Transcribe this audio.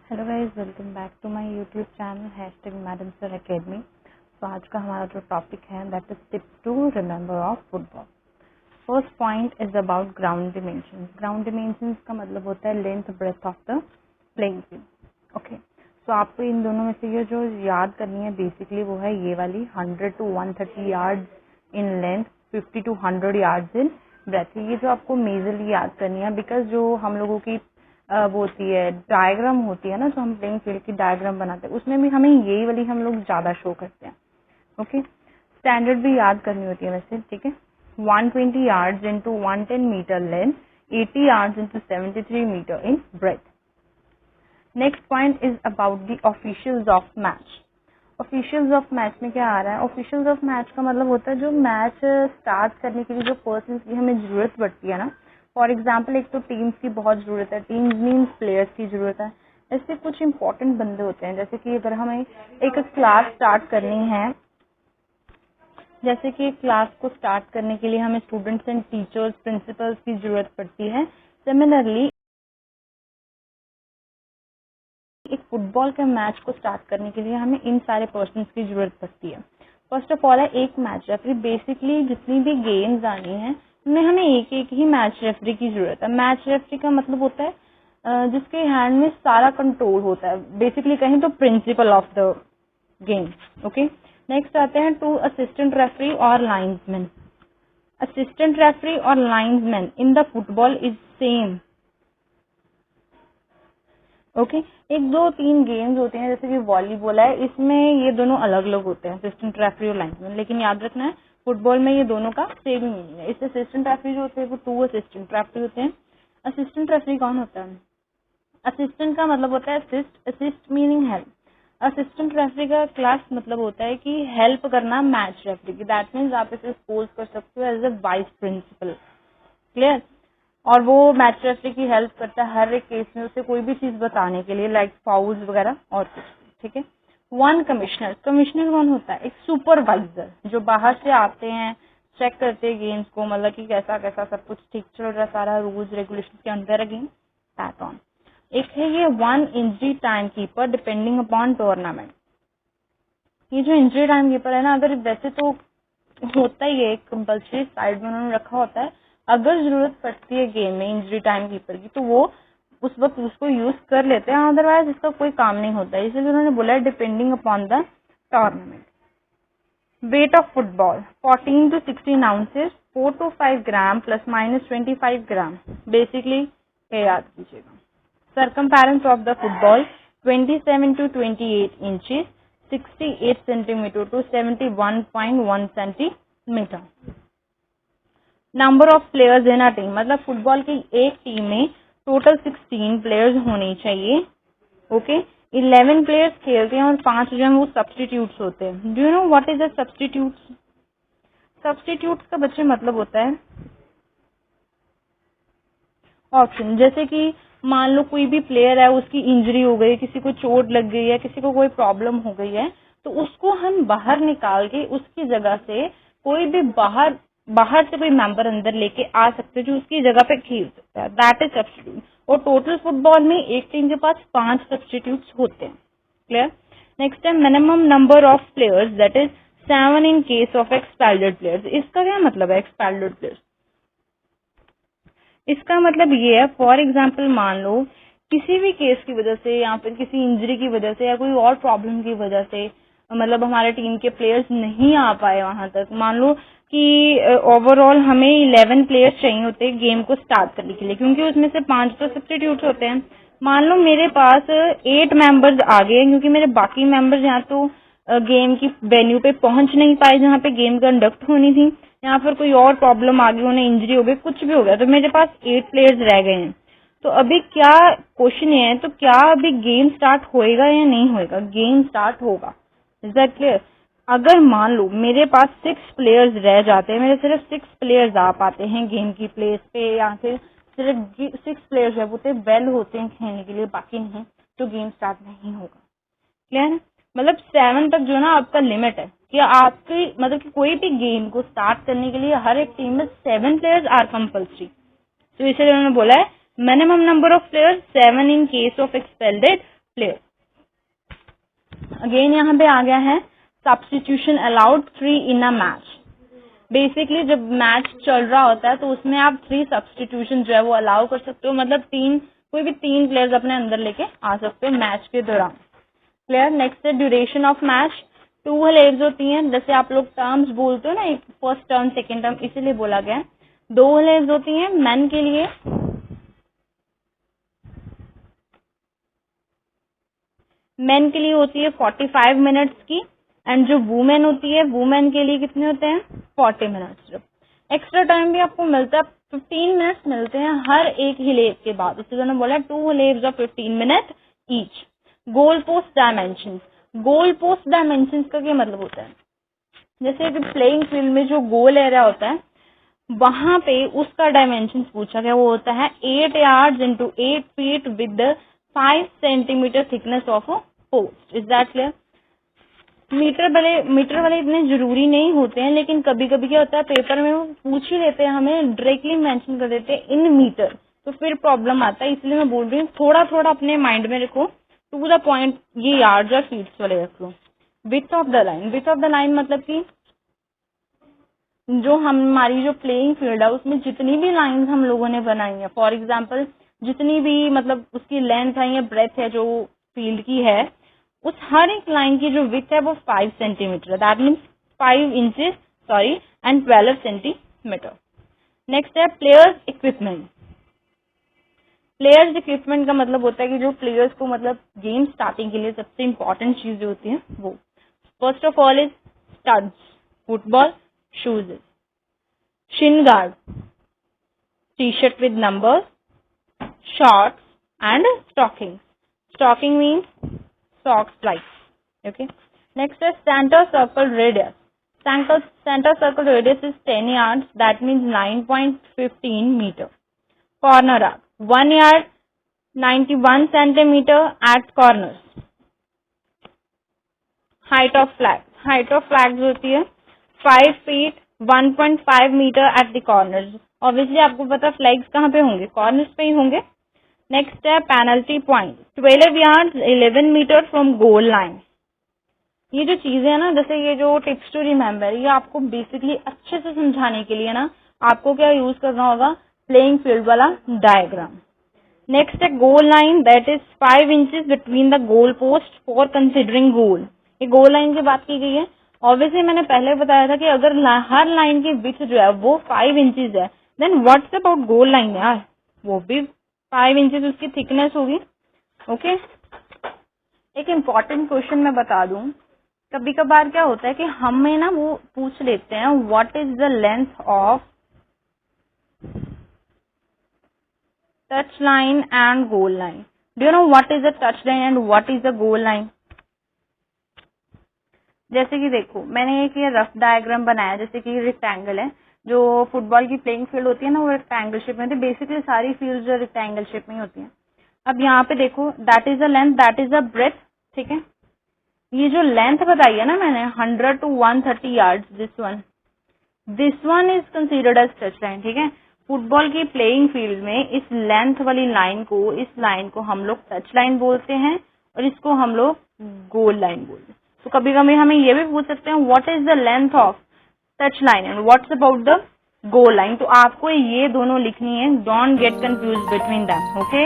Hello guys, welcome back to my YouTube channel #Madam Sir Academy. तो आज का हमारा जो टॉपिक है that is tips to remember of football. First point is about ground dimensions. Ground dimensions का मतलब होता है length breadth of the playing field. Okay, तो आपको इन दोनों में से ये जो याद करनी है बेसिकली वो है ये वाली 100 to 130 yards in length, 50 to 100 yards in breadth. ये जो आपको मेजरली याद करनी है बिकॉज जो हम लोगों की वो होती है डायग्राम होती है ना, जो हम प्लेइंग फील्ड की डायग्राम बनाते हैं उसमें भी हमें यही वाली हम लोग ज्यादा शो करते हैं। ओके, स्टैंडर्ड भी याद करनी होती है वैसे, ठीक है। 120 yards into 110 metre length, 80 yards into 73 metre in breadth. Next point is about the officials of match. Officials of match में क्या आ रहा है? ऑफिशियल्स ऑफ मैच का मतलब होता है जो मैच स्टार्ट करने के लिए जो पर्सन की हमें जरूरत पड़ती है ना। फॉर एग्जाम्पल, एक तो टीम्स की बहुत जरूरत है, टीम्स मीन्स प्लेयर्स की जरूरत है। ऐसे कुछ इंपॉर्टेंट बंदे होते हैं, जैसे कि अगर हमें एक क्लास स्टार्ट करनी है, जैसे कि एक क्लास को स्टार्ट करने के लिए हमें स्टूडेंट्स एंड टीचर्स, प्रिंसिपल्स की जरूरत पड़ती है। सिमिलरली एक फुटबॉल के मैच को स्टार्ट करने के लिए हमें इन सारे पर्सन्स की जरूरत पड़ती है। फर्स्ट ऑफ ऑल है एक मैच रेफरी। बेसिकली जितनी भी गेम्स आनी है उनमें हमें एक एक ही मैच रेफरी की जरूरत है। मैच रेफरी का मतलब होता है जिसके हैंड में सारा कंट्रोल होता है, बेसिकली कहें तो principle of the game. Okay, next आते हैं टू असिस्टेंट रेफरी और लाइन्समैन। असिस्टेंट रेफरी और linesman in the football is same. Okay, एक दो तीन गेम्स होते हैं जैसे कि वॉलीबॉल है, इसमें ये दोनों अलग अलग होते हैं, असिस्टेंट रेफरी और लाइन्समैन। लेकिन याद रखना है फुटबॉल में ये दोनों का सेम ही मीनिंग है। इससे असिस्टेंट रेफरी जो होते हैं वो 2 असिस्टेंट रेफरी होते हैं। असिस्टेंट रेफरी कौन होता है? असिस्टेंट का मतलब होता है assist, assist meaning help. Assistant referee का क्लास मतलब होता है कि हेल्प करना मैच रेफरी की। दैट मीन्स आप इसे सपोज कर सकते हो as a vice principal. Clear? और वो मैच रेफरी की हेल्प करता है हर एक केस में, उसे कोई भी चीज बताने के लिए, लाइक फाउल्स वगैरह और कुछ। ठीक है। One commissioner. कमिश्नर कौन होता है? एक सुपरवाइजर जो बाहर से आते हैं, चेक करते हैं गेम्स को, मतलब कि कैसा कैसा सब कुछ ठीक चल रहा है, सारा रूल्स रेगुलेशन के अंडर है गेम, दैट ऑन। एक है ये one injury time keeper depending upon tournament. ये जो इंजरी टाइम कीपर है ना, अगर वैसे तो होता ही है कंपल्सरी, साइड में उन्होंने रखा होता है, अगर जरूरत पड़ती है गेम में इंजरी टाइम कीपर की तो वो उस वक्त उसको यूज कर लेते हैं, अदरवाइज इसका कोई काम नहीं होता है। इसलिए उन्होंने बोला है depending upon the tournament. Weight of football 14 to 16 ounces, 4 to 5 gram plus minus 25 gram. Basically ये याद कीजिएगा। Circumference of the football 27 to 28 inches, 68 centimeter to 71.1 centimeter. Number of players in a team, मतलब फुटबॉल की एक team में total 16 players होने चाहिए। Okay, 11 players खेलते हैं और 5 जो है वो सब्स्टिट्यूट्स होते हैं। Do you know what is the substitutes? Substitutes का बच्चे मतलब होता है ऑप्शन। जैसे कि मान लो कोई भी प्लेयर है, उसकी इंजरी हो गई, किसी को चोट लग गई है, किसी को कोई प्रॉब्लम हो गई है, तो उसको हम बाहर निकाल के उसकी जगह से कोई भी बाहर से कोई मेंबर अंदर लेके आ सकते हैं जो उसकी जगह पे खेल सकता है, दैट इज सब्स्टिट्यूट। और टोटल फुटबॉल में एक टीम के पास 5 सब्स्टिट्यूट्स होते हैं। क्लियर? नेक्स्ट है minimum number of players, that is 7 in case of expelled players. इसका क्या मतलब है एक्सपेल्डेड प्लेयर्स? इसका मतलब ये है, फॉर एग्जाम्पल मान लो किसी भी केस की वजह से या फिर किसी इंजरी की वजह से या कोई और प्रॉब्लम की वजह से, मतलब हमारे टीम के प्लेयर्स नहीं आ पाए वहां तक। मान लो कि ओवरऑल हमें 11 प्लेयर्स चाहिए होते हैं गेम को स्टार्ट करने के लिए, क्योंकि उसमें से 5 तो सब्स्टिट्यूट होते हैं। मान लो मेरे पास 8 मेंबर्स आ गए क्योंकि मेरे बाकी मेंबर्स यहाँ तो गेम की वेन्यू पे पहुंच नहीं पाए जहाँ पे गेम कंडक्ट होनी थी, यहाँ पर कोई और प्रॉब्लम आ गई, उन्हें इंजरी हो गई, कुछ भी हो गया, तो मेरे पास 8 प्लेयर्स रह गए हैं। तो अभी क्या क्वेश्चन ये है, तो क्या अभी गेम स्टार्ट होएगा या नहीं होएगा? गेम स्टार्ट होगा। Is that clear? अगर मान लो मेरे पास 6 प्लेयर्स रह जाते हैं, मेरे सिर्फ 6 प्लेयर्स आ पाते हैं गेम की प्लेस पे, या फिर सिर्फ 6 प्लेयर्स है वो वेल होते हैं खेलने के लिए, बाकी नहीं, तो गेम स्टार्ट नहीं होगा। क्लियर है? मतलब 7 तक जो ना आपका लिमिट है कि आपकी, मतलब कि कोई भी गेम को स्टार्ट करने के लिए हर एक टीम में 7 प्लेयर्स आर कंपल्सरी। तो इसलिए उन्होंने बोला है minimum number of players 7 in case of expelled, player. Again यहाँ पे आ गया है substitution allowed 3 in a match. Basically जब मैच चल रहा होता है तो उसमें आप 3 सब्स्टिट्यूशन जो है वो अलाउ कर सकते हो, मतलब कोई भी 3 प्लेयर्स अपने अंदर लेके आ सकते हो मैच के दौरान। क्लियर। नेक्स्ट है ड्यूरेशन ऑफ मैच। 2 लेग्स होती हैं, जैसे आप लोग टर्म्स बोलते हो ना, एक फर्स्ट टर्म सेकेंड टर्म, इसीलिए बोला गया है। 2 लेग्स होती हैं मेन के लिए, होती है 45 मिनट्स की, एंड जो वुमेन होती है वुमेन के लिए कितने होते हैं 40 मिनट्स। एक्स्ट्रा टाइम भी आपको मिलता है, 15 मिनट्स मिलते हैं हर एक ही लेग के बाद। इसलिए मैंने बोला 2 legs of 15 minute each. Goal post dimension. Goal post dimension का क्या मतलब होता है, जैसे कि प्लेइंग फील्ड में जो गोल एरिया होता है वहां पे उसका डायमेंशन पूछा गया, वो होता है 8 yards into 8 feet with the 5 centimeter thickness of a post। Is that clear. Metre वाले इतने जरूरी नहीं होते हैं, लेकिन कभी कभी क्या होता है पेपर में वो पूछ ही लेते हैं, हमें डायरेक्टली मेंशन कर देते हैं इन मीटर, तो फिर प्रॉब्लम आता है। इसलिए मैं बोल रही हूँ थोड़ा थोड़ा अपने माइंड में रखो, टू द पॉइंट ये यार्ड्स और फीट्स वाले रख लो। Width of the line. Width of the line मतलब कि जो हमारी जो प्लेइंग फील्ड है उसमें जितनी भी लाइंस हम लोगों ने बनाई है, फॉर एग्जांपल जितनी भी मतलब उसकी लेंथ है या ब्रेथ है जो फील्ड की है, उस हर एक लाइन की जो विड्थ है वो 5 centimetre, that means 5 inches and 12 centimetre. Next है प्लेयर्स इक्विपमेंट। प्लेयर्स इक्विपमेंट का मतलब होता है कि जो प्लेयर्स को मतलब गेम स्टार्टिंग के लिए सबसे इंपॉर्टेंट चीजें होती हैं वो, first of all is studs, football shoes, shin guard, t-shirt with numbers, shorts and stockings. Stocking means socks like. Okay. Next is center circle radius. Center circle radius is 10 yards. That means 9.15 meter. Corner arc 1 yard, 91 centimeter at corners. Height of flag. Height of flags होती है 5 feet 1.5 metre at the corners. Obviously आपको पता flags कहाँ पे होंगे, corners पे ही होंगे। Next है penalty point 12 yards 11 metre from goal line. ये जो चीजें है ना, जैसे ये जो टिप्स टू रिमेम्बर, ये आपको बेसिकली अच्छे से समझाने के लिए ना आपको क्या यूज करना होगा, प्लेइंग फील्ड वाला डायग्राम। नेक्स्ट है goal line, that is 5 inches between the goal post for considering goal. ये गोल लाइन की बात की गई है। ऑब्वियसली मैंने पहले बताया था कि अगर हर लाइन की विड्थ जो है वो 5 इंचेस है, then what's about goal line यार, वो भी 5 इंचेस उसकी थिकनेस होगी। ओके। एक इम्पॉर्टेंट क्वेश्चन मैं बता दूं, कभी कभार क्या होता है कि हमें ना वो पूछ लेते हैं what is the length of touch line and goal line. Do you know what is the touch line and what is the goal line? जैसे कि देखो मैंने एक ये रफ डायग्राम बनाया, जैसे कि रेक्टेंगल है, जो फुटबॉल की प्लेइंग फील्ड होती है ना वो रेक्टेंगल शेप में होती है, बेसिकली सारी फील्ड जो रेक्टेंगल शेप में होती है। अब यहाँ पे देखो that is the length, that is the breadth, ठीक है। ये जो लेंथ बताई है ना मैंने 100 to 130 yards, this one is considered as touch line, ठीक है। फुटबॉल की प्लेइंग फील्ड में इस लेंथ वाली लाइन को, इस लाइन को हम लोग टच लाइन बोलते हैं और इसको हम लोग गोल लाइन बोलते हैं। तो कभी कभी हमें ये भी पूछ सकते हैं what is the length of touch line and what's about the goal line. तो आपको ये दोनों लिखनी है, don't get confuse between them. Okay.